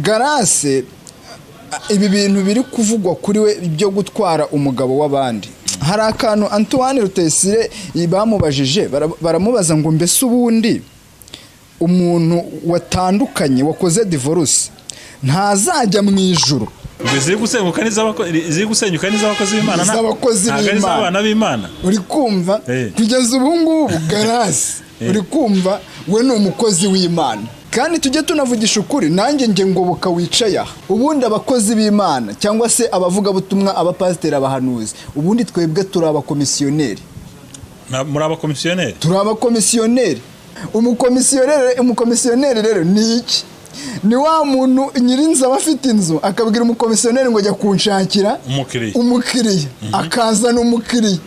Garase ibi bintu biri kuvugwa kuri we byo gutwara umugabo w'abandi. Hari akantu Antoine Rutayisire bamubajije baramubaza ngo mbese ubundi umuntu watandukanye wakoze divorce ntazajya mu ijuru. Ziri gusenyuka n'iz'abakozi b'Imana n'abana b'Imana. Uri kumva kugeza ubu ngubu Garase uri kumva we ni umukozi w'Imana. Kandi tujye tunavugisha ukuri nanjye nge ngoboka wicaye aha. Ubundi abakozi b'Imana cyangwa se abavuga butumwa abapasiteri abahanuzi ubundi twebwe turi abakomisiyoneri. Muri abakomisiyoneri? Turi abakomisiyoneri. Umukomisiyoneri rero ni iki? Ni wa muntu nyirinzu abafite inzu akabwira umukomisiyoneri ngo jya kunshakira umukiriya akazana umukiriya.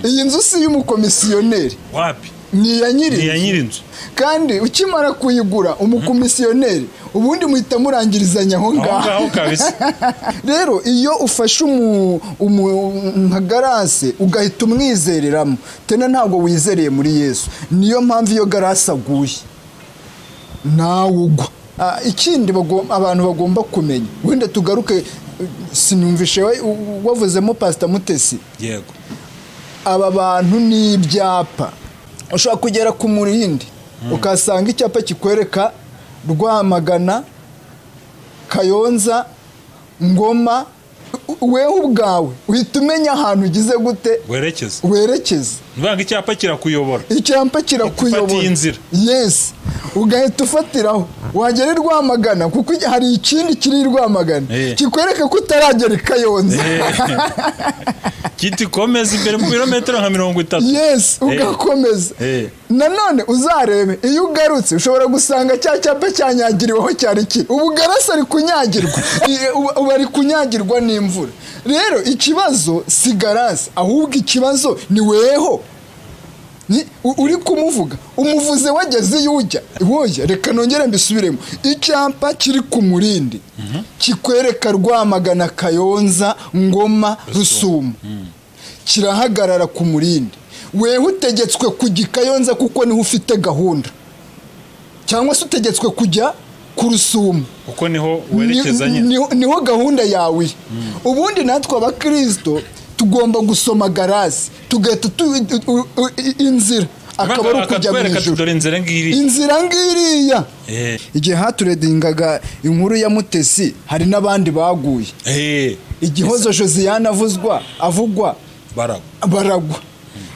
Iyi nzu si y'umukomisiyoneri. Wapi? Ni ya nyirinzu. Kandi ukimara kuyigura umukomisiyoneri ubundi muhita murangirizanya aho ngaho kabisa. Rero iyo ufashe nka Garase ugahita umwizereramo tena ntabwo wizereye muri Yesu. Niyo mpamvu iyo Garase aguye nawe ugwa. Ikindi abantu bagomba kumenya wenda tugaruke sinumvishe wavuzemo Pastor Mutesi. Yego. Aba bantu ni ibyapa. Ushobora kugera ku Murindi ukasanga icyapa kikwereka Rwamagana, Kayonza, Ngoma, wewe ubwawe uhita umenya ahantu ugize gute werekeza. Nubanga icyapa kirakuyobora. Icyapa kirakuyobora. Inzira. Yes. Ugahita ufatiraho wagera Rwamagana kuko hari ikindi kiri Rwamagana kikwereka ko utaragera i Kayonza. Kiti komeza imbere mu kilometero nka 30. Yes, ugakomeza. Nanone uzarebe iyo ugarutse ushobora gusanga cya cyapa cyanyagiriweho cyari kiri. Ubu Garase ari kunyagirwa. Bari kunyagirwa n'imvura. Rero ikibazo si Garase ahubwo ikibazo ni weho. Uri kumuvuga umuvuze wageze yujya woya reka nongere mbisubiremo. Icyapa kiri ku Murindi kikwereka Rwamagana, Kayonza, Ngoma, Rusumo kirahagarara ku Murindi. Wewe utegetswe kujya Kayonza kuko niho ufite gahunda cyangwa se utegetswe kujya ku Rusumo uko niho werekezanye niho gahunda yawe. Ubundi natwe abakristo tugomba gusoma Garase tugahita inzira akaba ari ukujya mu ijuru. Inzira ngiriya. Igihe haturedingaga inkuru ya Mutesi hari n'abandi baguye. Igihozo Josiane avugwa baragwa.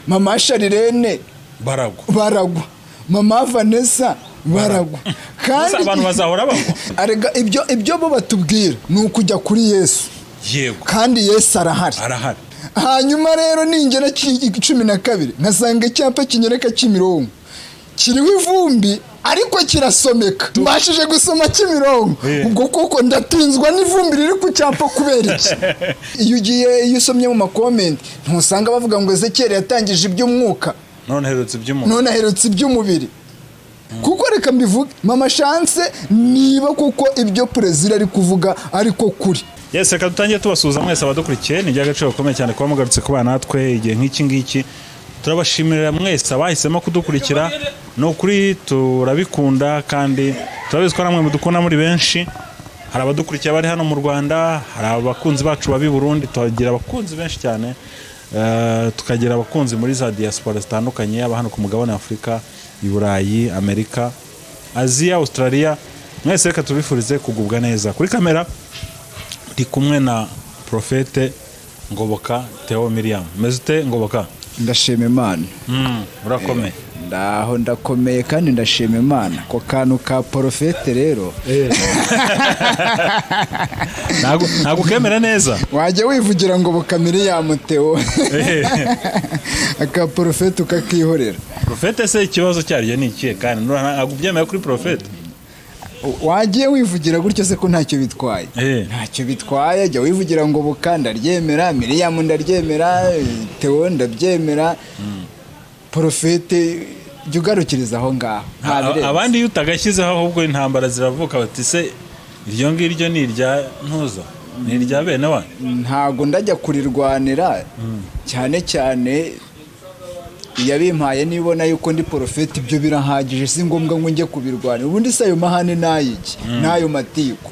Mama Sharirene baragwa. Mama Vanessa baragwa. Kandi abantu bazahora bagwa. Arega ibyo bo batubwira ni ukujya kuri Yesu. Yego. Kandi Yesu arahari. Hanyuma rero ningera 12 nkasanga icyapa kinyereka Kimironko kiriho ivumbi ariko kirasomeka. Mbashije gusoma Kimironko ubwo koko ndatinzwa n'ivumbi riri ku cyapa kubera iki. Iyo usomye mu comment ntusanga bavuga ngo Ezekiel yatangije iby'umwuka none aherutse iby'umubiri. Kuko reka mbivuge Mama Chance niba kuko ibyo President ari kuvuga ariko kuri. Yes, reka dutangiye tubasuhuza mwese abadukurikiye. Ni by'agaciro gakomeye cyane kuba mugarutse kubana natwe igihe nk'iki ngiki. Turabashimira mwese abahisemo kudukurikira. No kuri turabikunda kandi turabizi ko namwe mudukunda muri benshi. Hari abadukurikiye bari hano mu Rwanda, hari abakunzi bacu babi Burundi, tugira abakunzi benshi cyane. Tukagira abakunzi muri za diaspora zitandukanye aba hano ku mugabane Afrika, i Burayi, Amerika, Asia, Australia. Mwese reka tubifurize kugubwa neza. Kuri kamera ndi kumwe na Prophete Ngoboka Theo Miriam. Mezute Ngoboka? Ndashima Imana. Urakomeye? Ndaho ndakomeye kandi ndashima Imana. Ko kantu ka Prophete rero. Ntago kemera neza. Waje wivugira Ngoboka Miriam Theo. Aka Prophete ukakihorera. Prophete se ikibazo cyaryo ni ikihe kandi ntago byemeye kuri Prophete? Wagiye wivugira gutyo se ko ntacyo bitwaye. Ntacyo bitwaye jya wivugira ngo Bukanda ryemera, Miriam ndaryemera, Theo ndabyemera. Prophete jugarukiriza aho ngaho. Abandi yutagashyizeho ahubwo intambara ziravuka bati se iryo ngiryo ni irya ntuza ni irya bene wa. Ntago ndajya kurirwanira cyane cyane yabimpaye nibona yuko ndi Prophete ibyo birahagije si ngombwa ngo njye kubirwana. Ubundi se ayo mahane nayiki nayo matiko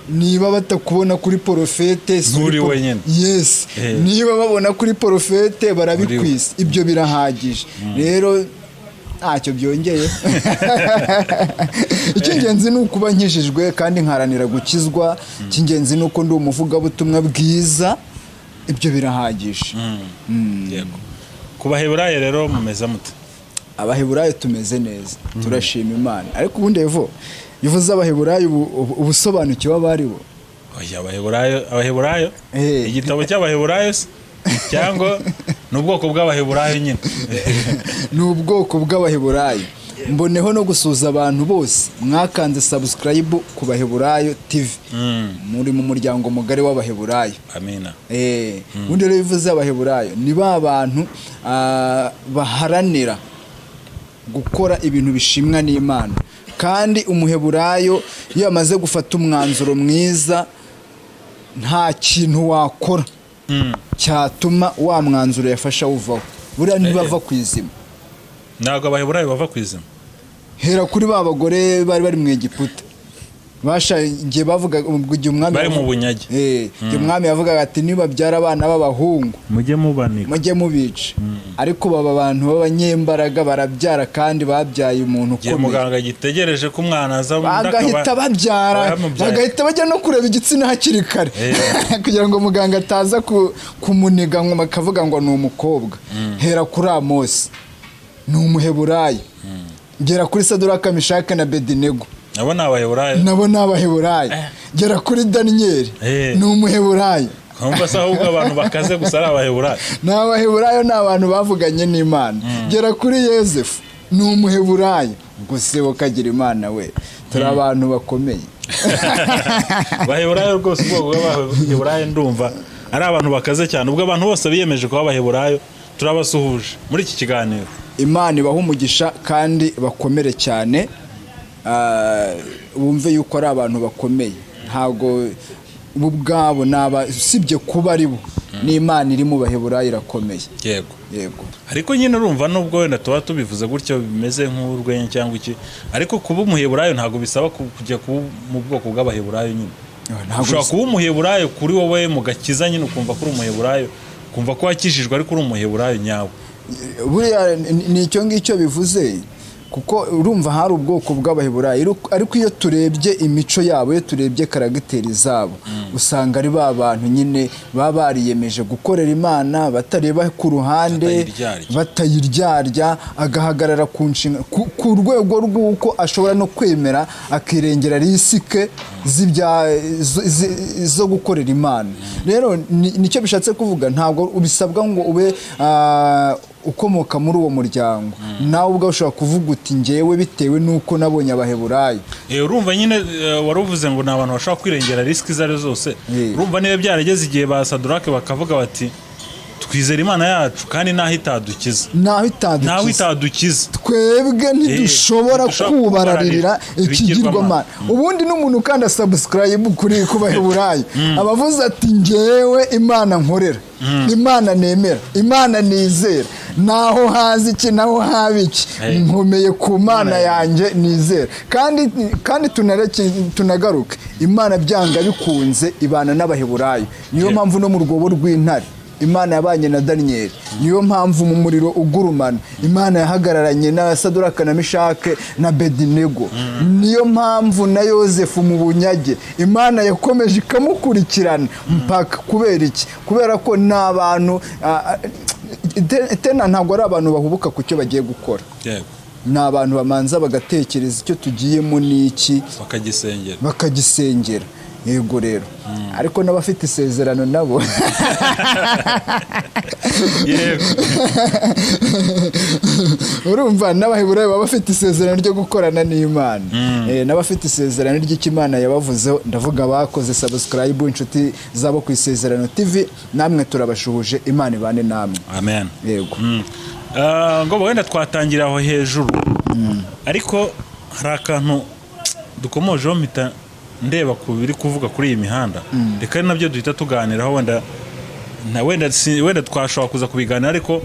niba batakubona kuri porofete nturi wenyine yes niba babona kuri porofete barabikwisa ibyo birahagije rero ntacyo byongeye icy'ingenzi ni ukuba nkijijwe kandi nkaranira gukizwa icy'ingenzi ni uko ndi umuvugabutumwa bwiza ibyo birahagije yego ku baheburayo rero mumeze mute abaheburayo tumeze neza turashima Imana ariko ubundi yivuze abaheburayo ubusobanukiwe abari bo oya abaheburayo igitabo cy'abaheburayo cyangwa n'ubwoko bw'abaheburayo nyine ni ubwoko bw'abaheburayo mboneho no gusuza abantu bose mwakanze subscribe ku baheburayo TV muri mu muryango mugari w'abaheburayo amina ubundi rero bivuze abaheburayo ni ba bantu baharanira gukora ibintu bishimwa n'Imana kandi umuheburayo iyo amaze gufata umwanzuro mwiza nta kintu wakora cyatuma wa mwanzuro yafasha uvaho buriya ntibava ku izima ntabwo abaheburayo bava ku izima hera kuri ba bagore bari mu Egiputa bashagiye bavuga igihe umwami bari mu bunyage igihe umwami yavugaga ati niba byara abana b'abahungu mujye mubanika mujye mubica ariko baba abantu b'abanyembaraga barabyara kandi babyaye umuntu ukomeye muganga gitegereje ko umwana aza bagahita babyara bagahita bajya no kureba igitsina hakiri kare kugira ngo muganga ataza kumuniga ngo bakavuga ngo ni umukobwa hera kuri Amosi ni umuheburayo gera kuri Saduraka Mishaka na Abedinego nabo ni abaheburayo gera kuri Daniyeli ni umuheburayo kumva se ahubwo abantu bakaze gusa ari abaheburayo ni abaheburayo ni abantu bavuganye n'Imana gera kuri Yozefu ni umuheburayo gusa ukagira Imana we turi abantu bakomeye baheburayo rwose ubwoko bw'abaheburayo ndumva ari abantu bakaze cyane ubwo abantu bose biyemeje kuba abaheburayo turabasuhuje muri iki kiganiro Imana ibaha umugisha kandi bakomere cyane bumve yuko ari abantu bakomeye ntabwo bo ubwabo usibye kuba ari bo n'Imana iri mu baheburayo irakomeye yego ariko nyine urumva nubwo wenda tuba tubivuze gutyo bimeze nk'urwenya cyangwa iki ariko kuba umuheburayo ntabwo bisaba kujya kuba mu bwoko bw'abaheburayo nyine ushobora kuba umuheburayo kuri wowe mu gakiza nyine ukumva ko uri umuheburayo ukumva ko wakijijwe ariko uri umuheburayo nyawe buriya ni icyo ngicyo bivuze kuko urumva hari ubwoko bw'abaheburayo ariko iyo turebye imico yabo iyo turebye karagiteri zabo usanga ari ba bantu nyine baba bariyemeje gukorera Imana batareba ku ruhande batayiryarya agahagarara ku rwego rw'uko ashobora no kwemera akirengera risike zo gukorera Imana rero nicyo bishatse kuvuga ntabwo ubisabwa ngo ube ukomoka muri uwo muryango nawe ubwo ushobora kuvuga uti ngewe bitewe nuko nabonye abaheburayo urumva nyine waruvuze ngo ni abantu bashobora kwirengera risiki izo ari zose urumva niba byarageze igihe ba Sadurake bakavuga bati twizera Imana yacu kandi naho itadukiza twebwe ntidushobora kubararira ikigirwamana ubundi n'umuntu ukanda subscribe kuri kubaheburayo abavuze ati ngewe Imana nkorera Imana nemera Imana nizera naho hazi iki naho haba iki nkomeye ku Mana yanjye nizera kandi tunagaruke Imana byanga bikunze ibana n'abaheburayo niyo mpamvu no mu rwobo rw'intare Imana yabanye na Daniyeli niyo mpamvu mu muriro ugurumana Imana yahagararanye na Saduraka na Mishake na Abedinego niyo mpamvu na Yozefu mu bunyage Imana yakomeje ikamukurikirana mpaka kubera iki kubera ko n'abantu tena ntabwo ari abantu bahubuka ku cyo bagiye gukora ni abantu bamanza bagatekereza icyo tugiyemo n'iki bakagisengera yego rero ariko n'abafite isezerano nabo yego urumva n'abaheburayo baba bafite isezerano ryo gukorana n'Imana n'abafite isezerano ry'Imana yabavuzeho ndavuga bakoze subscribe inshuti zabo ku Isezerano TV namwe turabashuhuje Imana ibane namwe amen yego ngo wenda twatangira aho hejuru ariko hari akantu dukomojeho mpita ndeba ku biri kuvuga kuri iyi mihanda reka nabyo duhita tuganiraho wenda twashobora kuza kubiganira ariko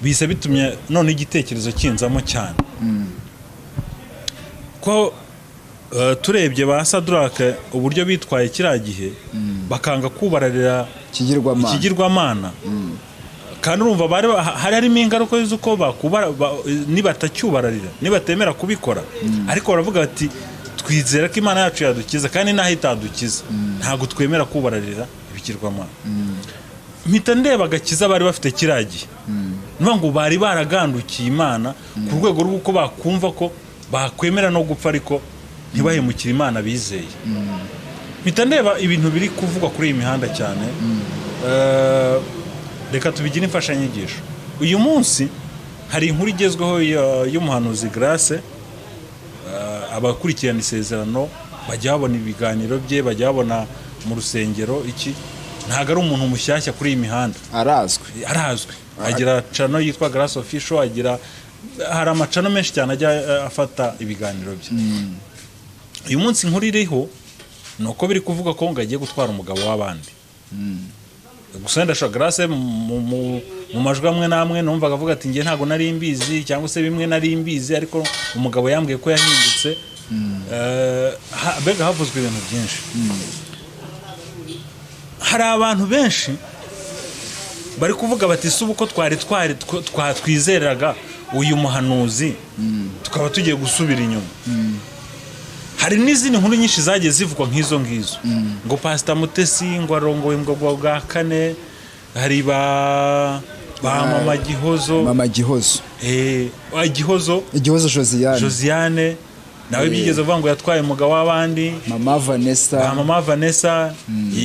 bise bitumye none igitekerezo kinzamo cyane ko turebye ba Sadrake uburyo bitwaye kiriya gihe bakanga kubararira ikigirwamana kandi urumva hari harimo ingaruka z'uko nibatacyubararira nibatemera kubikora ariko baravuga bati twizera ko Imana yacu yadukiza kandi naho itadukiza ntabwo twemera kubararira ibigirwamana mpita ndeba agakiza bari bafite kiriya gihe niyo ngo bari baragandukiye Imana ku rwego rw'uko bakumva ko bakwemera no gupfa ariko ntibahemukire Imana bizeye mpita ndeba ibintu biri kuvugwa kuri iyi mihanda cyane reka tubigire imfashanyigisho uyu munsi hari inkuru igezweho y'umuhanuzi Grace abakurikirana isezerano bajya babona ibiganiro bye bajya babona mu rusengero iki ntago ari umuntu mushyashya kuri iyi mihanda arazwi agira channel yitwa Grace Official hari amacano menshi cyane ajya afata ibiganiro bye uyu munsi inkuru iriho nuko biri kuvuga ko ngagiye gutwara umugabo w'abandi gusa ndashaka Grace mu majwi amwe namwe numvaga avuga ati ngiye ntago nari imbizi cyangwa se bimwe nari imbizi ariko umugabo yambwiye ko yahindutse bega havuzwe ibintu byinshi hari abantu benshi bari kuvuga bati subu ko twizeraga uyu muhanuzi tukaba tugiye gusubira inyuma hari n'izindi nkuru nyinshi zagiye zivugwa nk'izo ngo Pastor Mutesi ngo arongoye ngo bwa kane hari ba Mama Gihozo Josiane nawe byigeze uvuga ngo yatwaye umugabo w'abandi Mama Vanessa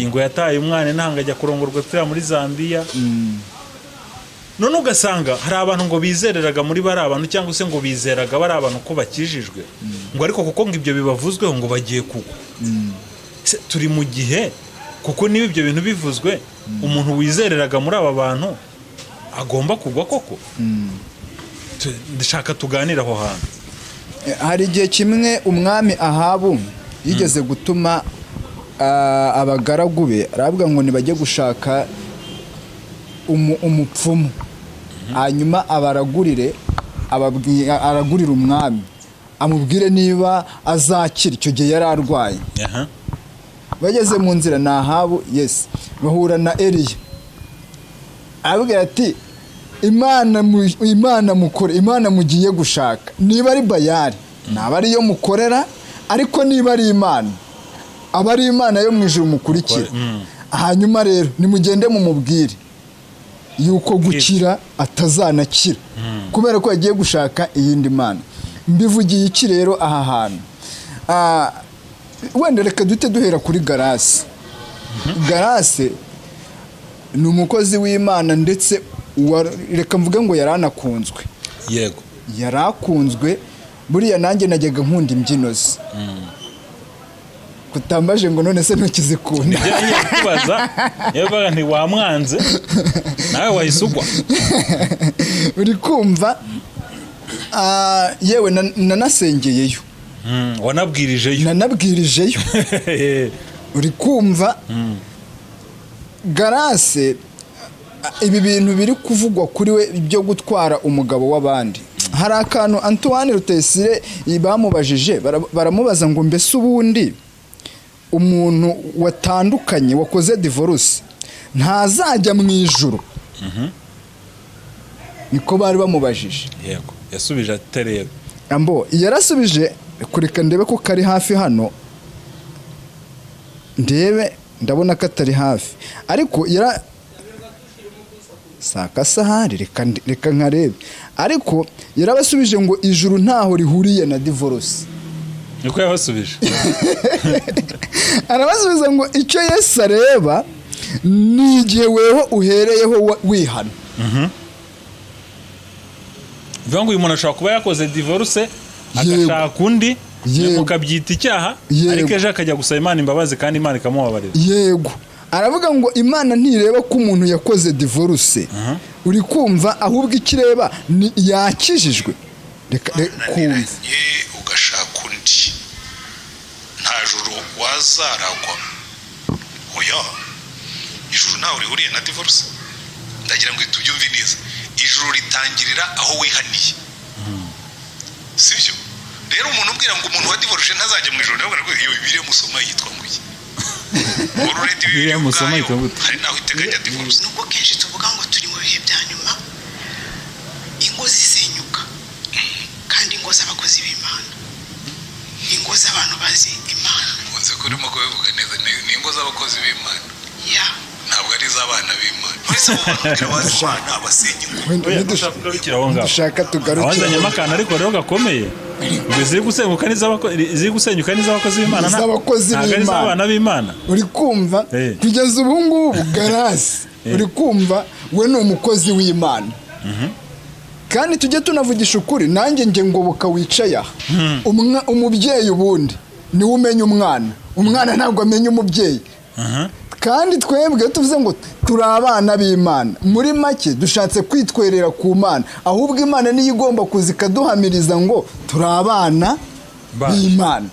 ngo yataye umwana ntanga ajya kurongorwa pfira muri Zambia none ugasanga hari abantu ngo bizereraga muri bari abantu cyangwa se ngo bizeraga bari abantu ko bakijijwe ngo ariko kuko ngo ibyo bibavuzweho ngo bagiye kugwa turi mu gihe kuko niba ibyo bintu bivuzwe umuntu wizereraga muri aba bantu agomba kugwa koko ndashaka tuganira aho hantu hari igihe kimwe umwami Ahabu yigeze gutuma abagaragu be aravuga ngo nibajye gushaka umupfumu hanyuma aragurira umwami amubwire niba azakira icyo gihe yari arwaye bageze mu nzira na Ahabu bahura na Eliya abwira ati Imana mugiye gushaka niba ari Bayali naba ariyo mukorera ariko niba ari Imana aba ari Imana yo mu ijuru mukurikira hanyuma rero nimugende mumubwire yuko gukira atazanakira kubera ko yagiye gushaka iyindi Mana mbivugiye iki rero aha hantu wenda reka dute duhera kuri Grace ni umukozi w'Imana ndetse reka mvuge ngo yaranakunzwe yego yarakunzwe buriya nanjye najyaga nkunda imbyino ze kutambaje ngo none se ntukizikunda kubaza yavuga nti wamwanze nawe wahisugwa uri kumva yewe nanasengeyeyo nanabwirijeyo uri kumva Grace ibi bintu biri kuvugwa kuri we byo gutwara umugabo w'abandi hari akantu Antoine Rutesire bamubajije baramubaza ngo mbese ubundi umuntu watandukanye wakoze divorce ntazajya mu ijuru niko bari bamubajije yego yasubije aterebe yarasubije kureka ndebe ko kari hafi hano ndabona ko atari hafi ariko sakasahari reka nkarebe ariko yarabasubije ngo ijuru ntaho rihuriye na divorce niko yabasubije arabasubiza ngo icyo Yesu areba ni igihe weho uhereyeho wihana bivuga ngo uyu muntu ashobora kuba yakoze divorce agashaka undi mukabyita icyaha ariko ejo akajya gusaba Imana imbabazi kandi Imana ikamubabarira yego aravuga ngo Imana ntireba ko umuntu yakoze divorce uri kumva ahubwo ikireba ni yakijijwe reka kumva ugashaka undi nta juru wazaragwa oya ijuru ntaho rihuriye na divorce ndagira ngo tubyumve neza ijuru ritangirira aho wihaniye sibyo rero umuntu umbwira ngo umuntu wa divorce ntazajya mu ijoro nawe iyo Bibiliya musoma yitwa ngo iki already Bibiliya musoma yitwa ngo hari naho iteganya divorce nuko kenshi tuvuga ngo turi mu bihe bya nyuma ingo zisenyuka kandi ingo z'abakozi b'Imana ingo z'abantu bazi Imana uze kurimo kubivuga neza ni ingo z'abakozi b'Imana ntabwo ari iz'abana b'Imana uretse kuvuga bazi Imana abasenya ingo dushaka tugarukira abazanye amakana ariko rero gakomeye ziri gusenyuka n'iz'abakozi b'Imana ntabwo ari iz'abana b'Imana uri kumva kugeza ubu ngubu Garasi uri kumva we ni umukozi w'Imana kandi tujye tunavugisha ukuri nanjye nge ngoboka wicaye aha umubyeyi ubundi niwe umenya umwana ntabwo amenya umubyeyi kandi twebwe tuvuze ngo turi abana b'Imana muri make dushatse kwitwerera ku Mana ahubwo Imana niyo igomba kuza ikaduhamiriza ngo turi abana b'Imana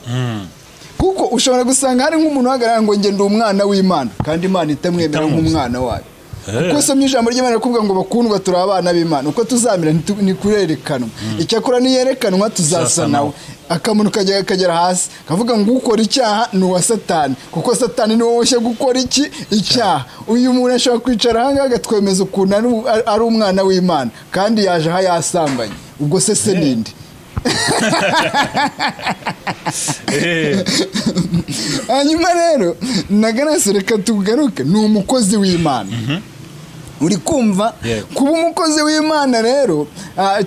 kuko ushobora gusanga hari nk'umuntu uhagarara ngo nge ndi umwana w'Imana kandi Imana itamwemera nk'umwana wayo kuko somye ijambo ry'Imana kuvuga ngo bakundwa turi abana b'Imana uko tuzamira ni kurerekanwa icyakora niyerekanwa tuzasa nawe akamuntu kagera hasi kavuga ngo ukora icyaha ni uwa Satani kuko Satani niwe woshye gukora icyaha uyu muntu ashobora kwicara ahangaha agatwemeza ukuntu ari umwana w'Imana kandi yaje aha yasambanye ubwo se ninde hanyuma rero na Garasi reka tugaruke ni umukozi w'Imana uri kumva kuba umukozi w'Imana rero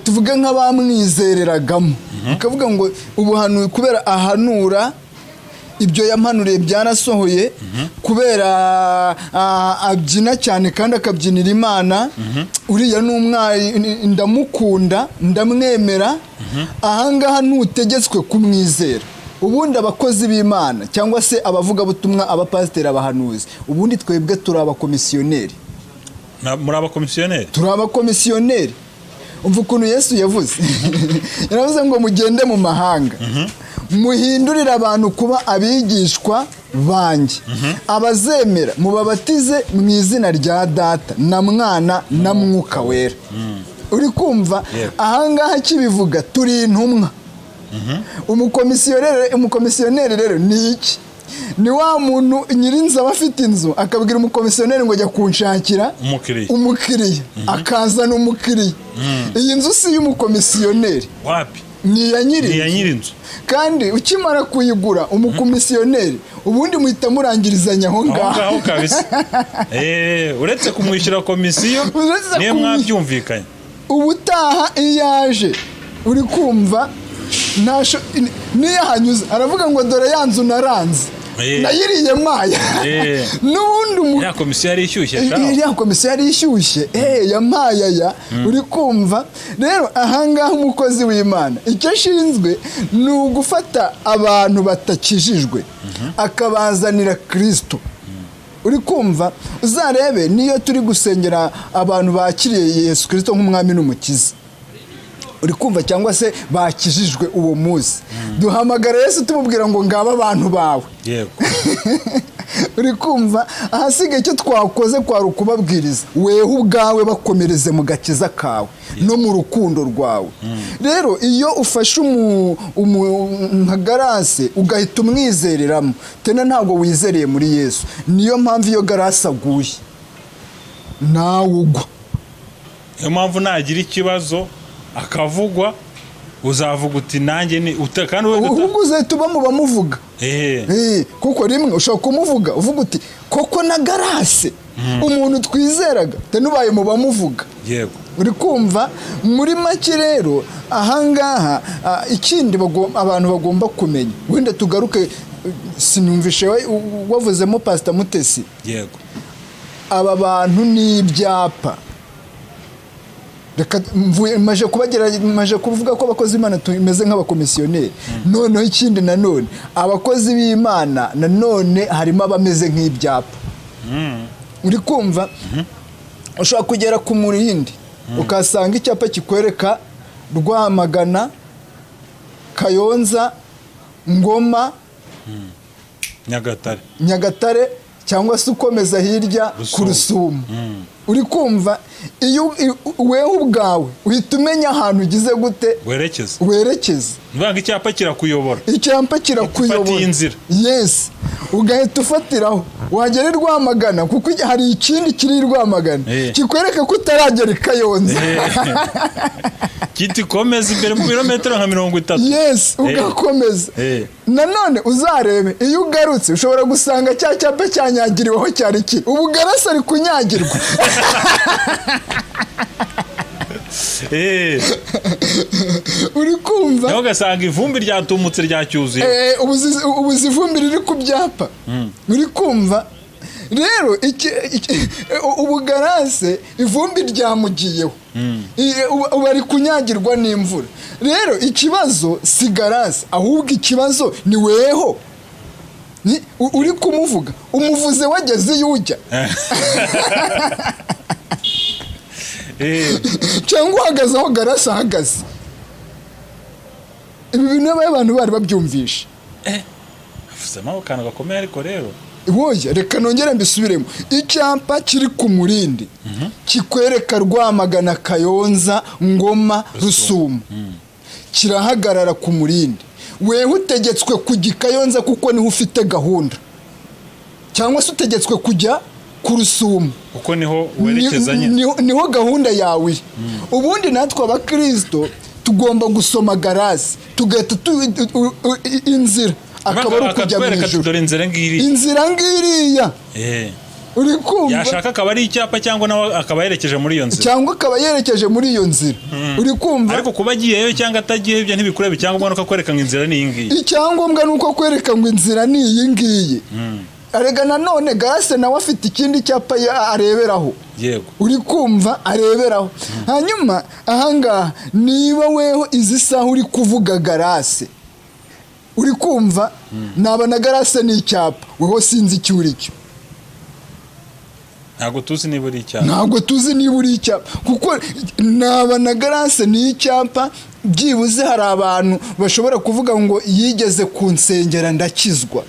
tuvuga nk'abamwizereragamo ukavuga ngo ubuhanuzi kubera ahanura ibyo yampanuriye byarasohoye kubera abyina cyane kandi akabyinira Imana uriya n'umwari ndamukunda ndamwemera ahangaha ntutegetswe kumwizera ubundi abakozi b'Imana cyangwa se abavugabutumwa abapasiteri abahanuzi ubundi twebwe turi abakomisiyoneri muri abakomisiyoneri turi abakomisiyoneri umva ukuntu Yesu yavuze yaravuze ngo mugende mu mahanga muhindurire abantu kuba abigishwa banjye abazemera mubabatize mu izina rya Data na Mwana na Mwuka Wera uri kumva ahangaha kibivuga turi intumwa umukomisiyoneri rero ni iki ni wa muntu nyirinzu aba afite inzu akabwira umukomisiyoneri ngo jya kunshakira umukiriya akazana umukiriya iyi nzu si y'umukomisiyoneri wapi ni iya nyirinzu kandi ukimara kuyigura umukomisiyoneri ubundi muhita murangirizanya aho ngaho kabisa uretse kumwishyura komisiyo niyo mwabyumvikanye ubutaha iyo yaje uri kumva niyo hanyuze aravuga ngo dore ya nzu naranze nayiriye maya n'ubundi ya komisiyo yari ishyushye iriya komisiyo yari ishyushye ya mayaya uri kumva rero ahangaha umukozi w'Imana icyo ashinzwe ni ugufata abantu batakijijwe akabazanira Kristo uri kumva uzarebe niyo turi gusengera abantu bakiriye Yesu Kristo nk'umwami n'umukiza uri kumva cyangwa se bakijijwe uwo munsi duhamagara Yesu tumubwira ngo ngaba abantu bawe yego uri kumva ahasigaye icyo twakoze kwari ukubabwiriza wewe ubwawe bakomereze mu gakiza kawe no mu rukundo rwawe rero iyo ufashe nka Garasi ugahita umwizereramo tena ntabwo wizereye muri Yesu niyo mpamvu iyo Garasi aguye nawe ugwa niyo mpamvu nagira ikibazo akavugwa uzavuga uti nanjye ni kandi ubwo uzahita uba mu bamuvuga kuko rimwe ushobora kumuvuga uvuga uti koko na Garasi umuntu twizeraga tenubaye mu bamuvuga yego uri kumva muri make rero ahangaha ikindi abantu bagomba kumenya wenda tugaruke sinumvishe wavuzemo Pastor Mutesi yego aba bantu ni ibyapa maje kuvuga ko abakozi b'Imana tumeze nk'abakomisiyoneri noneho ikindi nanone abakozi b'Imana nanone harimo abameze nk'ibyapa uri kumva ushobora kugera ku murindi ukasanga icyapa kikwereka Rwamagana Kayonza Ngoma Nyagatare cyangwa se ukomeza hirya ku Rusumo. Uri kumva iyo wewe ubwawe uhita umenya ahantu ugize gute werekeza nubanga icyapa kirakuyobora inzira. Yes, ugahita ufatiraho wagera i Rwamagana kuko hari ikindi kiri i Rwamagana kikwereka ko utaragera i Kayonza. Kiti komeza imbere mu birometero nka 30. Yes, ugakomeza. Nanone uzarebe iyo ugarutse ushobora gusanga cya cyapa cyanyagiriweho cyari kiri ubugarasa ari kunyagirwa. Uri kumva naho gasanga ivumbi ryatumutse ryacyuzuye ubuzi ivumbi riri ku byapa. Uri kumva rero ubugarase ivumbi ryamugiyeho bari kunyagirwa n'imvura. Rero ikibazo si garase ahubwo ikibazo ni weho uri kumuvuga umuvuze wageze iyo ujya cyangwa uhagaze aho garase ahagaze. Ibi bintu abantu bari babyumvisha afuzemo akantu gakomeye ariko rero woya reka nongere mbisubiremo. Icyapa kiri ku Murindi kikwereka Rwamagana, Kayonza, Ngoma, Rusumo kirahagarara ku Murindi. Wewe utegetswe kujya Kayonza kuko niho ufite gahunda, cyangwa se utegetswe kujya ku Rusumo kuko niho werekeza nyine niho gahunda yawe. Ubundi natwe abakristo tugomba gusoma garasi tugahita inzira akaba ari ukujya mu ijuru. Inzira ngiriya uri kumva yashaka akaba ari icyapa cyangwa nawe akaba yerekeje muri iyo nzira uri kumva. Ariko kuba agiyeyo cyangwa atagiyeyo ibyo ntibikureba. Icyangombwa nuko kwereka ngo inzira ni iyi ngiyi. Icyangombwa nuko kwereka ngo inzira ni iyi ngiyi. Arega nanone garase nawe afite ikindi cyapa areberaho. Yego, uri kumva areberaho. Hanyuma ahangaha niba weho izi saha uri kuvuga garase uri kumva naba na garase ni icyapa weho sinzi icyo uri cyo. Ntabwo tuzi niba uri icyapa kuko naba na garase ni icyapa. Byibuze hari abantu bashobora kuvuga ngo yigeze kunsengera ndakizwa,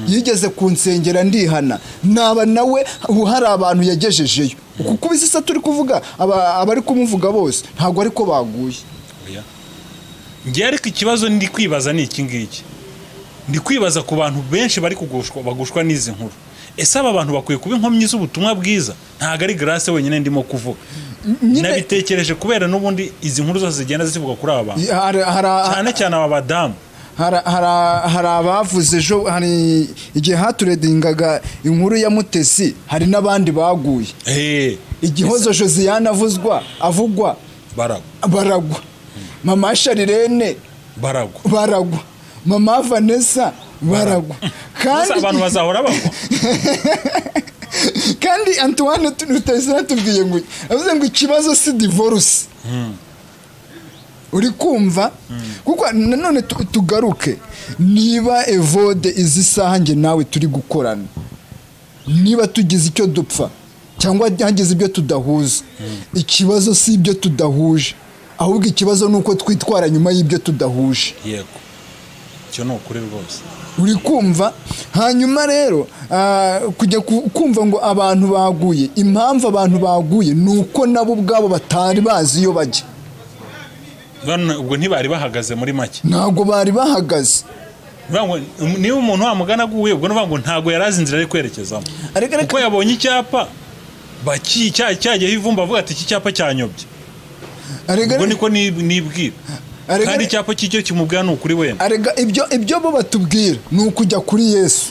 yigeze kunsengera ndihana. Naba nawe hari abantu yagejejeyo kuko bizisa turi kuvuga abari kumuvuga bose ntabwo ariko baguye. Ngiye ariko ikibazo ndi kwibaza ni iki ngiki. Ndi kwibaza ku bantu benshi bari bagushwa n'izi nkuru. Ese aba bantu bakwiye kuba inkomyi z'ubutumwa bwiza? Ntago ari Grace wenyine ndimo kuvuga. Nabitekereje kubera n'ubundi izi nkuru zose zigenda zivuga kuri aba bantu cyane aba badamu. Hari abavuze ejo, hari igihe haturedingaga inkuru ya Mutesi, hari n'abandi baguye. Igihozo Josiane avugwa baragwa. Mama Sharirene baragwa. Mama Vanessa baragwa. Kandi abantu bazahora bagwa. Kandi Antoine Rutayisire tubwiye ngo avuze ngo ikibazo si divorce. Uri kumva kuko nanone tugaruke niba Evode izi saha nge nawe turi gukorana, niba tugize icyo dupfa cyangwa hagize ibyo tudahuza, ikibazo si ibyo tudahuje ahubwo ikibazo nuko twitwara nyuma y'ibyo tudahuje. Yego, cyo no kuri rwose. Uri kumva. Hanyuma rero kujya kumva ngo abantu baguye, impamvu abantu baguye nuko nabo ubwabo batari bazi iyo bajya. Ubwo ntibari bahagaze muri make. Ntabwo bari bahagaze. Niba umuntu wamugana guye ubwo nuvuga ngo ntago yarazi inzira ari kwerekezamo. Kuko yabonye icyapa cyagiye ivumba avuga ati iki cyapa cyanyobye. Ubwo niko nibwira. Kandi icyapa cy'icyo kimubwira ni ukuri wenda. Arega ibyo bo batubwira ni ukujya kuri Yesu.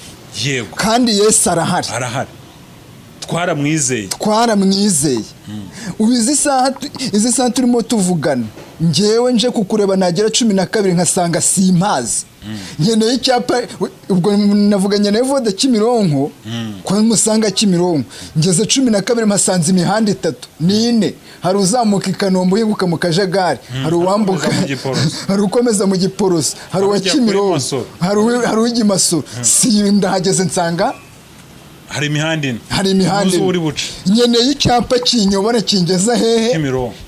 Yego. Kandi Yesu arahari. Twaramwizeye. Ubizi izi saha turimo tuvugana. Ngewe nje kukureba nagera 12 nkasanga simpazi. Nkeneye icyapa ubwo navuganye na Evode Kimironko kwa musanga Kimironko. Ngeze 12 mpasanze imihanda 3 n'ine. Hari uzamuka Kanombe yibuka mu Kajagari, hari uwambuka, hari ukomeza mu Giporoso, hari wa Kimironko, hari ugimasoro. Ndahageze nsanga hari imihanda uri buce. Nkeneye icyapa kinyobora kingeza hehe?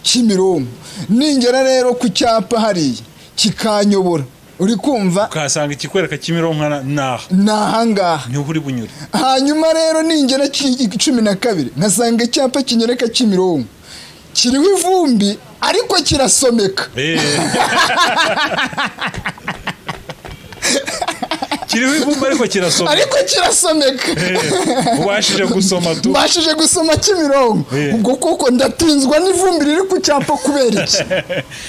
Kimironko. Ningera rero ku cyapa hari kikanyobora uri kumva ukahasanga ikikwereka Kimironko naha nahangaha niho uri bunyure. hanyuma rero ningera 12 nkasanga icyapa kinyereka Kimironko kiriho ivumbi ariko kirasomeka. Kiriho ivumbi ariko kirasomeka. Ubashije gusoma tu. Ubashije gusoma Kimironko. Ubwo koko ndatinzwa n'ivumbi riri ku cyapa kubera iki?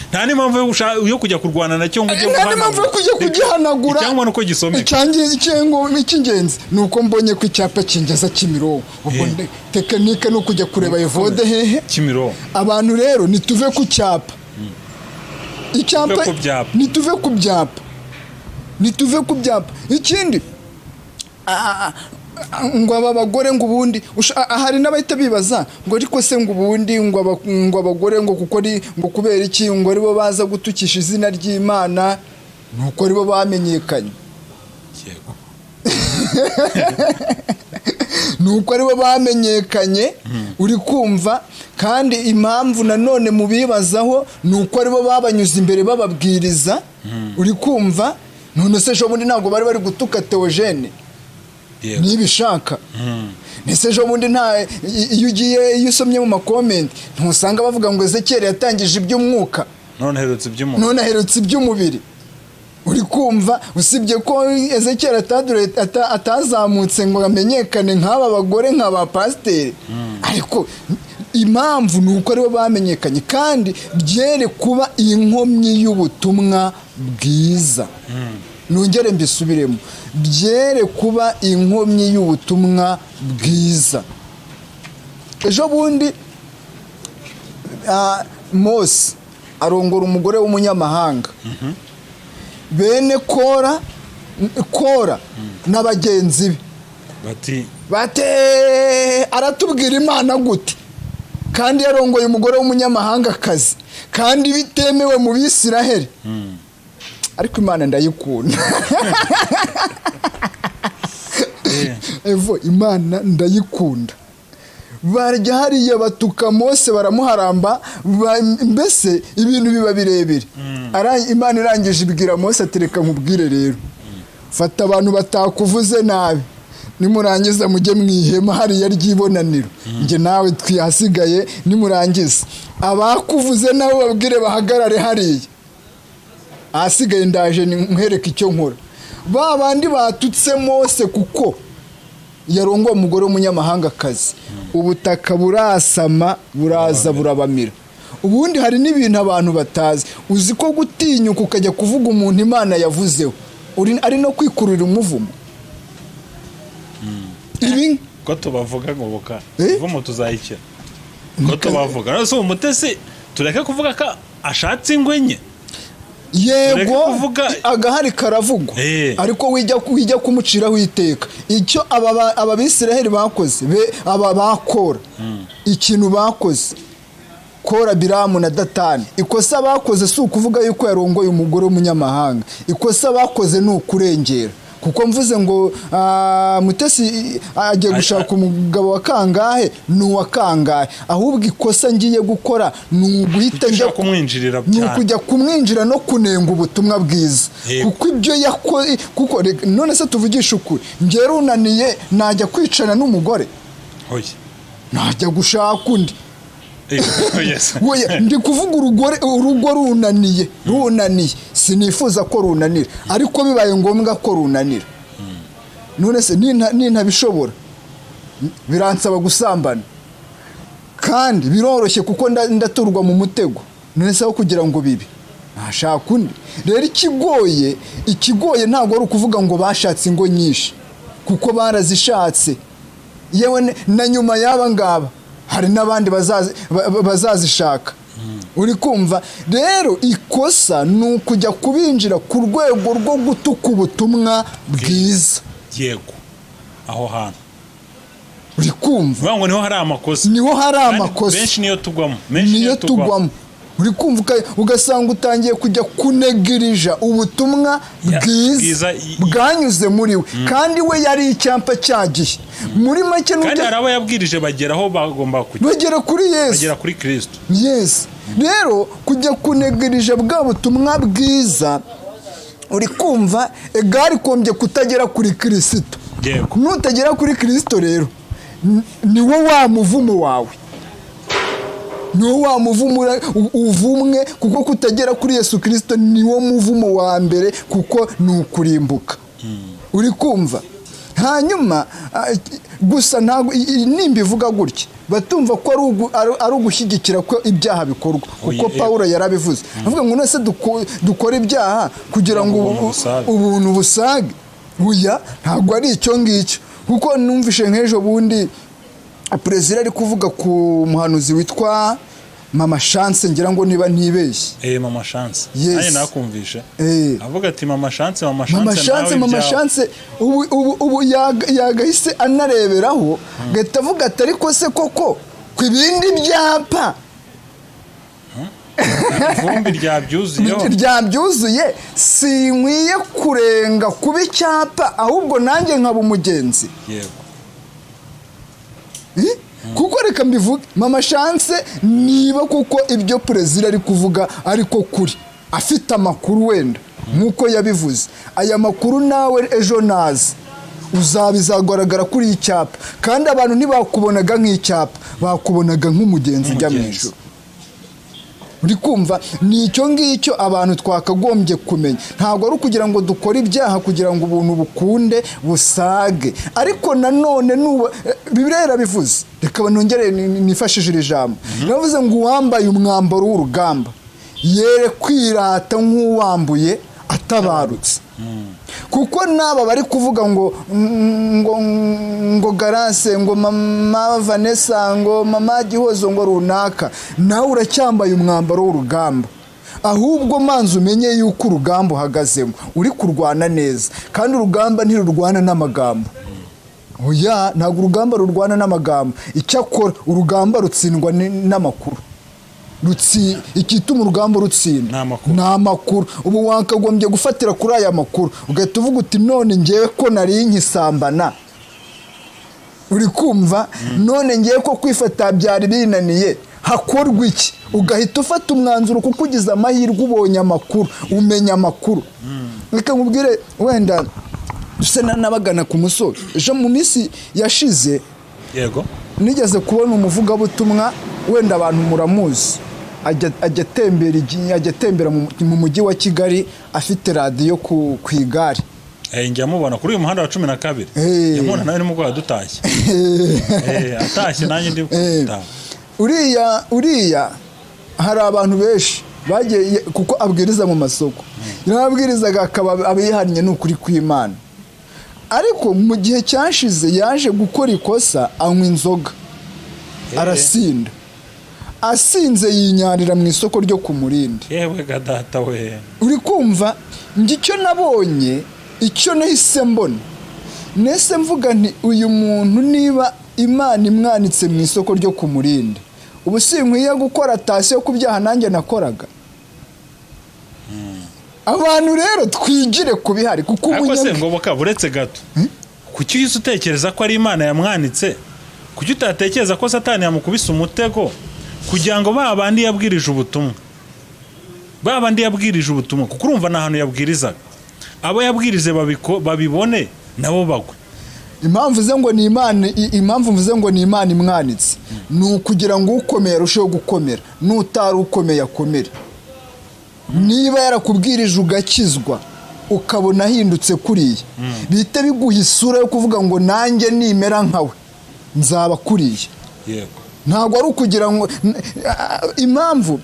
Nta n'impamvu yo kujya kurwana nacyo ngo ujye guhanagura. Nta n'impamvu yo kujya kugihanagura. Cyangwa nuko gisomeka. Icyango icy'ingenzi nuko mbonye ku cyapa kingeza Kimironko. Ubwo tekinike no kujya kureba evode hehe Kimironko. Abantu rero nituve ku cyapa. Icyapa nituve ku byapa. Nituve ku byapa. Ikindi ngo aba bagore ngo ubundi hari n'abahita bibaza ngo ariko se ngo ubundi ngo abagore ngo kuko ari ngo kubera iki ngo aribo baza gutukisha izina ry'Imana nuko aribo bamenyekanye. Yego. Nuko aribo bamenyekanye uri kumva kandi impamvu nanone mu bibazaho nuko aribo babanyuze imbere bababwiriza uri kumva. None se ejo bundi ntabwo bari gutuka Theogene nibishaka. Nese ejo bundi iyo usomye mu makomenti ntusanga bavuga ngo Ezekiel yatangije iby'umwuka none aherutse iby'umubiri. Uri kumva usibye ko Ezekiel atazamutse ngo amenyekane nk'aba bagore nk'aba pasiteri ariko impamvu nuko aribo bamenyekanye kandi byere kuba inkomyi y'ubutumwa bwiza. Nongere mbisubiremo byere kuba inkomyi y'ubutumwa bwiza. Ejo bundi Mose arongora umugore w'umunyamahanga. Bene Kora n'abagenzi be bate aratubwira Imana gute kandi yarongoye umugore w'umunyamahanga kazi kandi bitemewe mu Bisiraheli. Ariko Imana ndayikunda. Evo Imana ndayikunda. Barya hariya batuka Mose baramuharamba mbese ibintu biba birebire. Imana irangije ibwira Mose atereka nkubwire rero fata abantu batakuvuze nabi nimurangiza mujye mwihema hariya ry'ibonaniro nge nawe twihasigaye nimurangiza abakuvuze nabo babwire bahagarare hariya ahasigaye ndaje nkwereka icyo nkora. Babandi batutse Mose kuko yarongo umugore w'umunyamahanga kazi ubutaka burasama buraza burabamira. Ubundi hari n'ibintu abantu batazi uzi ko gutinyuka ukajya kuvuga umuntu Imana yavuzeho ari no kwikurira umuvumo. Ibi ko tubavuga ngo boka vumo tuzayikira ko tubavuga nose umutesi tureka kuvuga ka ashatse ingwenye. Yego agahari karavugwa ariko wijya kumuciraho iteka. Icyo aba Bisiraheli bakoze aba bakora ikintu bakoze Kora Biramu na Datani ikosa bakoze si ukuvuga yuko yarongoye umugore w'umunyamahanga. Ikosa bakoze ni ukurengera kuko mvuze ngo Mutesi agiye gushaka umugabo wa kangahe n'uwa kangahe ahubwo ikosa ngiye gukora ni uguhita njya kumwinjirira kujya kumwinjira no kunenga ubutumwa bwiza kuko ibyo yakoze kuko none se tuvugisha ukuri ngiye runaniye najya kwicana n'umugore najya gushaka undi. Ndi kuvuga urugo runaniye sinifuza ko runanira ariko bibaye ngombwa ko runanira. None se nintabishobora biransaba gusambana kandi biroroshye kuko ndaturwa mu mutego. None se aho kugira ngo bibi ntashaka undi. Rero ikigoye ntabwo ari ukuvuga ngo bashatse ingo nyinshi kuko barazishatse yewe na nyuma y'aba ngaba hari n'abandi bazazishaka. Uri kumva rero ikosa ni ukujya kubinjira ku rwego rwo gutuka ubutumwa bwiza. Yego aho hantu uri kumva ngo niho hari amakosa benshi niyo tugwamo uri kumva ugasanga utangiye kujya kunegirija ubutumwa bwiza bwanyuze muri we kandi we yari icyampa cyagiye muri make kandi hari abo yabwirije bageraho bagomba kujya bagera kuri Yesu bagera kuri Kristo. Yes rero kujya kunegirija bwa butumwa bwiza uri kumva egari kombye kutagera kuri Kristo. Yego. Nutagera kuri Kristo rero ni wo wa muvumo wawe, ni wo wa muvumo uvumwe, kuko kutagera kuri Yesu Kristo ni wo muvumo wa mbere, kuko ni ukurimbuka. Uri kumva? Hanyuma gusa ntabwo nimba ivuga gutya batumva ko ari ugushyigikira ko ibyaha bikorwa, kuko Pawulo yarabivuze avuga ngo nese dukora ibyaha kugira ngo ubuntu busage. Uya ntabwo ari icyo ngicyo, kuko numvishe nk'ejo bundi perezida ari kuvuga ku muhanuzi witwa Mama Chance, ngira ngo niba ntibeshye. Mama Chance. Yes. Naye nakumvishe. Avuga ati Mama Chance ubu yagahise anareberaho gahita avuga ati ariko se koko ku ibindi byapa ivumbi ryabyuzuye sinkwiye kurenga kuba icyapa, ahubwo nanjye nkaba umugenzi. Yego. Kuko reka mbivuge, Mama Chance niba kuko ibyo perezida ari kuvuga ariko kuri afite amakuru wenda nkuko yabivuze, aya makuru nawe ejo nazi uzabizagaragara kuri icyapa, kandi abantu ntibakubonaga nk'icyapa, bakubonaga nk'umugenzi ujya mu ijuru. Uri kumva? Ni icyo ngicyo abantu twakagombye kumenya. Ntabwo ari ukugira ngo dukore ibyaha kugira ngo ubuntu bukunde busage, ariko nanone Bibiliya irabivuze. Reka banongere nifashije iri jambo. Navuze ngo uwambaye umwambaro w'urugamba yere kwirata nk'uwambuye atabarutse. Kuko naba bari kuvuga ngo Garase, ngo Mama Vanessa, ngo Mama Gihozo, ngo runaka, nawe uracyambaye umwambaro w'urugamba. Ahubwo manzi umenye yuko urugamba uhagazemo uri kurwana neza, kandi urugamba ntirurwana n'amagambo. Oya, ntabwo urugamba rurwana n'amagambo. Icyakora urugamba rutsindwa n'amakuru. Ikituma urugamba rutsinda ni amakuru. Ubu wakagombye gufatira kuri aya makuru ugahita uvuga uti none ngewe ko nari nkisambana, uri kumva, none ngewe ko kwifata byari binaniye, hakorwa iki? Ugahita ufata umwanzuro kuko ugize amahirwe ubonye amakuru, umenya amakuru. Reka nkubwire wenda duse nabagana ku musozi ejo mu minsi yashize. Yego. Nigeze kubona umuvugabutumwa wenda abantu muramuzi, ajya atembera mu mujyi wa Kigali afite radiyo ku igare. Njya mubona kuri uyu muhanda wa 12. Yamubona nawe nimugwa dutashye. Atashye nanjye ndi gutaha. Uriya hari abantu benshi bagiye kuko abwiriza mu masoko. Yarabwirizaga akaba abihannye n'ukuri kw'Imana. Ariko mu gihe cyashize yaje gukora ikosa, anywa inzoga arasinda. Asinze yinyarira mu isoko ryo ku Murindi. Yewe gadata we. Uri kumva? Ngicyo nabonye, icyo nahise mbona, nese mvuga nti uyu muntu niba Imana imwanitse mu isoko ryo ku Murindi, ubu sinkwiye gukora tasiyo ku byaha nanjye nakoraga. Abantu rero twigire kubihari kuko ariko se ngoboka buretse gato. Kuki yise utekereza ko ari Imana yamwanitse? Kuki utatekereza ko Satani yamukubise umutego kugira ngo babandi yabwirije ubutumwa? Kuko urumva nahantu yabwirizaga, abo yabwirize babibone nabo bagwe. Impamvu mvuze ngo ni Imana imwanitse ni ukugira ngo ukomeye arusheho gukomera, n'utari ukomeye akomere. Niba yarakubwirije ugakizwa ukabona ahindutse kuriya, bihita biguha isura yo kuvuga ngo nanjye nimera nkawe nzaba kuriya. Yego. Ntabwo ari ukugira ngo impamvu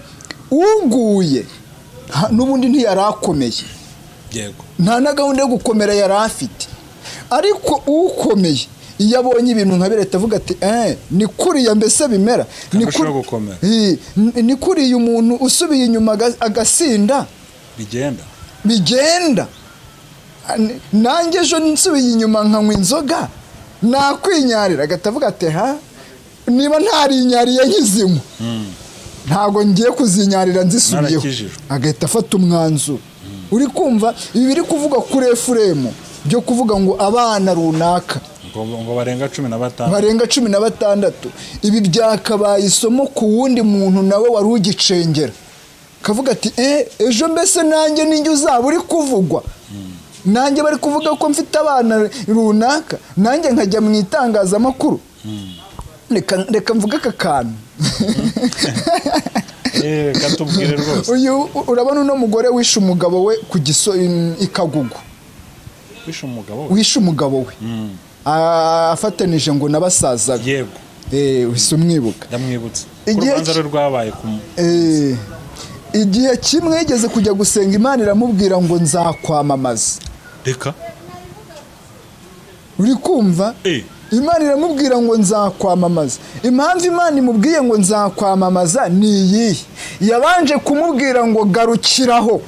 uguye n'ubundi ntiyarakomeye. Yego. Nta na gahunda yo gukomera yari afite. Ariko ukomeye iyo abonye ibintu nka bireta avuga ati ni kuriya mbese bimera, ni kuriya umuntu usubiye inyuma agasinda bigenda. Nanjye ejo nsubiye inyuma nkanywa inzoga nakwinyarira, agatavuga ati niba ntarinyariye nkizinywa ntabwo ngiye kuzinyarira nzisubiyeho, agahita afata umwanzuro. Uri kumva ibi biri kuvuga kuri Efuremu byo kuvuga ngo abana runaka ngo barenga 16 ibi byakabaye isomo ku wundi muntu nawe wari ugicengera. kavuga ati ejo mbese nanjye ninjye uzaba uri kuvugwa nanjye bari kuvuga ko mfite abana runaka nanjye nkajya mu itangazamakuru reka mvuga aka kantu katubwire rwose uyu urabona uno mugore wishe umugabo we ku ikagugu wishe umugabo we afatanije ngo nabasaza yego wise umwibuka ndamwibutse urubanza rwabaye igihe kimwe yigeze kujya gusenga Imana iramubwira ngo nzakwamamaza reka uri kumva Imana iramubwira ngo nzakwamamaza impamvu Imana imubwiye ngo nzakwamamaza ni iyi yabanje kumubwira ngo garukiraho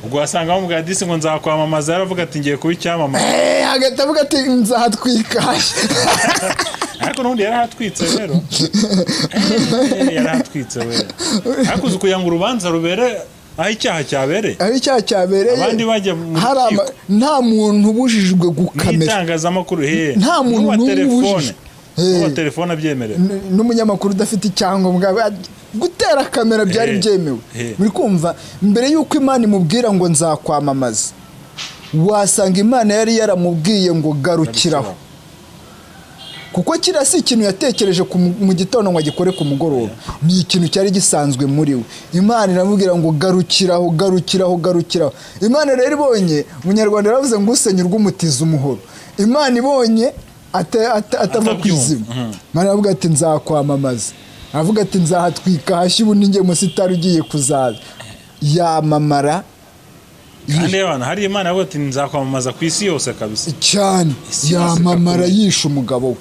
ubwo wasanga bamubwira disi ngo nzakwamamaza yaravuga ati ngiye kuba icyamamaza hagati avuga ati nzahatwikashe ariko n'ubundi yarahatwitse rero yarahatwitse we ariko uzi kugira ngo urubanza rubere aho icyaha cyabereye abandi bajya mu rukiko nta muntu ubujijwe gukamera n'itangazamakuru nta muntu n'ubujijwe n'uwa telefone abyemerewe n'umunyamakuru udafite icyangombwa gutera kamera byari byemewe muri kumva mbere y'uko Imana imubwira ngo nzakwamamaza wasanga Imana yari yaramubwiye ngo garukiraho kuko kiriya si ikintu yatekereje mu gitondo ngo agikore ku mugoroba ni ikintu cyari gisanzwe muri we Imana iramubwira ngo garukiraho Imana rero ibonye umunyarwanda yaravuze ngo usenyurwe umutiza umuhoro Imana ibonye atava ku izima Imana aravuga ati nzakwamamaza aravuga ati nzahatwika hashyi ubu ninjye musitari ugiye kuzaza yamamara kandi abana hari Imana yavuga ati nzakwamamaza ku isi yose kabisa cyane yamamara yishe umugabo we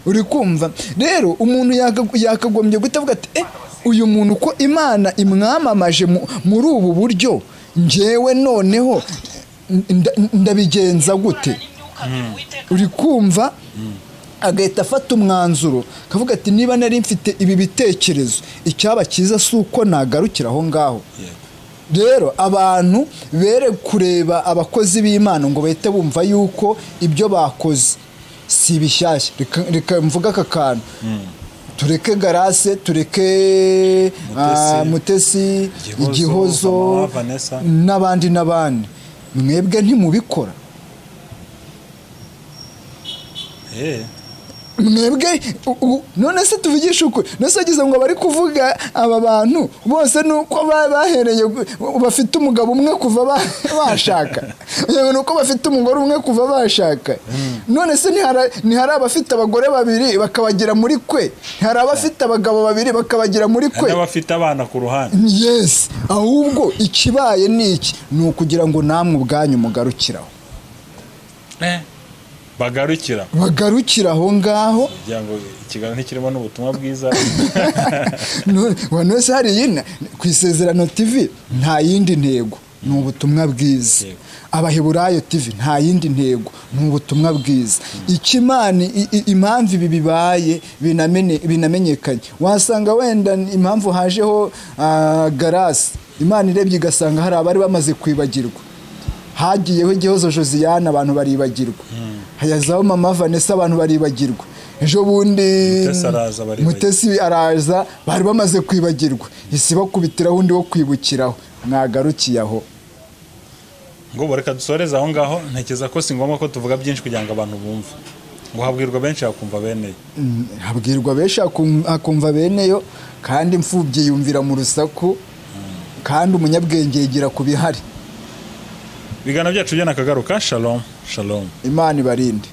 uri kumva rero umuntu yakagombye gutavuga ati uyu muntu ko Imana imwamamaje muri ubu buryo njyewe noneho ndabigenza gute uri kumva agahita afata umwanzuro kavuga ati niba nari mfite ibi bitekerezo icyaba cyiza si uko nagarukira aho ngaho rero abantu bere kureba abakozi b'Imana ngo bahite bumva yuko ibyo bakoze si bishyashya reka mvuga aka kantu tureke Garase tureke Mutesi Igihozo n'abandi mwebwe ntimubikora mwebwe none se tuvugisha ukuri nose agize ngo bari kuvuga aba bantu bose nuko bahereye bafite umugabo umwe kuva bashaka nuko bafite umugore umwe kuva bashaka none se ntihari abafite abagore babiri bakabagira muri kwe ntihari abafite abagabo babiri bakabagira muri kwe n'abafite abana ku ruhande yes ahubwo ikibaye ni iki ni ukugira ngo namwe ubwanyu mugarukiraho bagarukira aho ngaho kugira ngo ikiganiro ntikirimo n'ubutumwa bwiza none se hari ku Isezerano TV nta yindi ntego ni ubutumwa bwiza Abaheburayo TV nta yindi ntego ni ubutumwa bwiza Imana impamvu ibi bibaye binamenyekanye wasanga wenda impamvu hajeho Garase Imana irebye igasanga hari abari bamaze kwibagirwa hagiyeho Igihozo Josiane abantu baribagirwa hayazaho Mama Vanessa abantu baribagirwa ejo bundi Mutesi araza bari bamaze kwibagirwa isi bakubitiraho undi wo kwibukiraho mwagarukiye aho ngo bareka dusoreza aho ngaho ntekeza ko si ngombwa ko tuvuga byinshi kugira ngo abantu bumve ngo habwirwa benshi hakumva beneyo habwirwa benshi hakumva beneyo kandi imfubyi yumvira mu rusaku kandi umunyabwenge yigira ku bihari Bigana byacu byo nakagaruka shalom Imana ibarinde